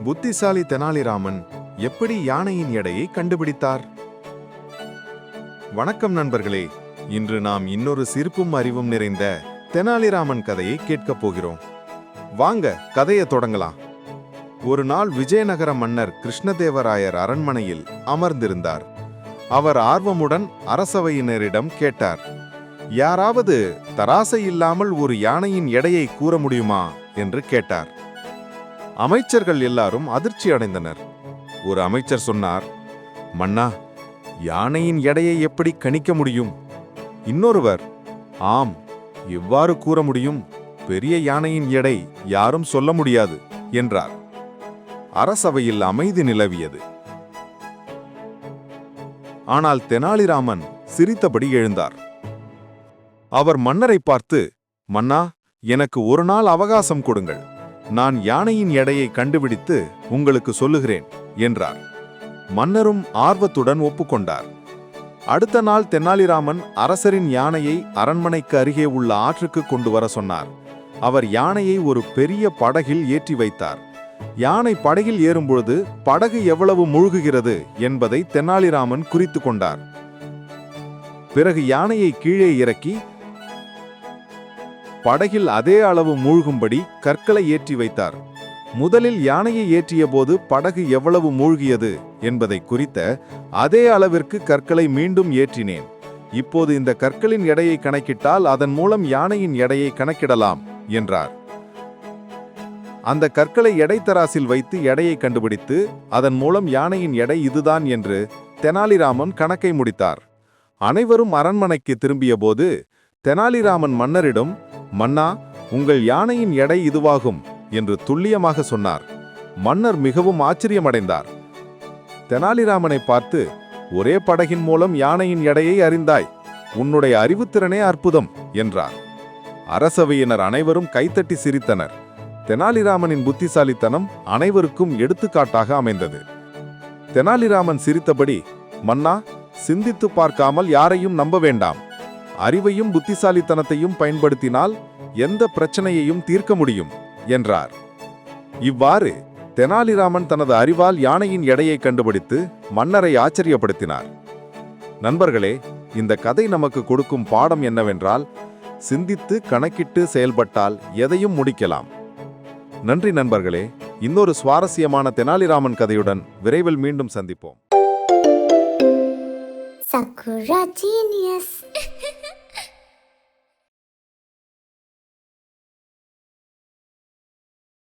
புத்திசாலி தெனாலிராமன் எப்படி யானையின் எடையை கண்டுபிடித்தார்? வணக்கம் நண்பர்களே, இன்று நாம் இன்னொரு சிரிப்பும் அறிவும் நிறைந்த தெனாலிராமன் கதையை கேட்கப் போகிறோம். வாங்க கதையை தொடங்கலாம். ஒரு நாள் விஜயநகர மன்னர் கிருஷ்ணதேவராயர் அரண்மனையில் அமர்ந்திருந்தார். அவர் ஆர்வமுடன் அரசவையினரிடம் கேட்டார், யாராவது தராசை இல்லாமல் ஒரு யானையின் எடையை கூற முடியுமா என்று கேட்டார். அமைச்சர்கள் எல்லாரும் அதிர்ச்சி அடைந்தனர். ஒரு அமைச்சர் சொன்னார், மன்னா, யானையின் எடையை எப்படி கணிக்க முடியும்? இன்னொருவர், ஆம், எவ்வாறு கூற முடியும்? பெரிய யானையின் எடை யாரும் சொல்ல முடியாது என்றார். அரசவையில் அமைதி நிலவியது. ஆனால் தெனாலிராமன் சிரித்தபடி எழுந்தார். அவர் மன்னரை பார்த்து, மன்னா, எனக்கு ஒரு நாள் அவகாசம் கொடுங்கள், நான் யானையின் எடையை கண்டுபிடித்து உங்களுக்கு சொல்லுகிறேன் என்றார். மன்னரும் ஆர்வத்துடன் ஒப்புக்கொண்டார். அடுத்த நாள் தெனாலிராமன் அரசரின் யானையை அரண்மனைக்கு அருகே உள்ள ஆற்றுக்கு கொண்டு வர சொன்னார். அவர் யானையை ஒரு பெரிய படகில் ஏற்றி வைத்தார். யானை படகில் ஏறும்பொழுது படகு எவ்வளவு மூழ்குகிறது என்பதை தெனாலிராமன் குறித்து கொண்டார். பிறகு யானையை கீழே இறக்கி படகில் அதே அளவு மூழ்கும்படி கற்களை ஏற்றி வைத்தார். முதலில் யானையை ஏற்றிய போது படகு எவ்வளவு மூழ்கியது என்பதை குறித்த அதே அளவிற்கு கற்களை மீண்டும் ஏற்றினேன். இப்போது இந்த கற்களின் எடையை கணக்கிட்டால் அதன் மூலம் யானையின் எடையை கணக்கிடலாம் என்றார். அந்த கற்களை எடைத்தராசில் வைத்து எடையை கண்டுபிடித்து அதன் மூலம் யானையின் எடை இதுதான் என்று தெனாலிராமன் கணக்கை முடித்தார். அனைவரும் அரண்மனைக்கு திரும்பிய போது தெனாலிராமன் மன்னரிடம், மன்னா, உங்கள் யானையின் எடை இதுவாகும் என்று துல்லியமாக சொன்னார். மன்னர் மிகவும் ஆச்சரியமடைந்தார். தெனாலிராமனை பார்த்து, ஒரே படகின் மூலம் யானையின் எடையை அறிந்தாய், உன்னுடைய அறிவுத்திறனே அற்புதம் என்றார். அரசவையினர் அனைவரும் கைத்தட்டி சிரித்தனர். தெனாலிராமனின் புத்திசாலித்தனம் அனைவருக்கும் எடுத்துக்காட்டாக அமைந்தது. தெனாலிராமன் சிரித்தபடி, மன்னா, சிந்தித்து பார்க்காமல் யாரையும் நம்ப வேண்டாம். அறிவையும் புத்திசாலித்தனத்தையும் பயன்படுத்தினால் எந்த பிரச்சனையையும் தீர்க்க முடியும் என்றார். இவ்வாறு தெனாலிராமன் தனது அறிவால் யானையின் எடையை கண்டுபிடித்து மன்னரை ஆச்சரியப்படுத்தினார். நண்பர்களே, இந்த கதை நமக்கு கொடுக்கும் பாடம் என்னவென்றால், சிந்தித்து கணக்கிட்டு செயல்பட்டால் எதையும் முடிக்கலாம். நன்றி நண்பர்களே. இன்னொரு சுவாரஸ்யமான தெனாலிராமன் கதையுடன் விரைவில் மீண்டும் சந்திப்போம். Sakura Genius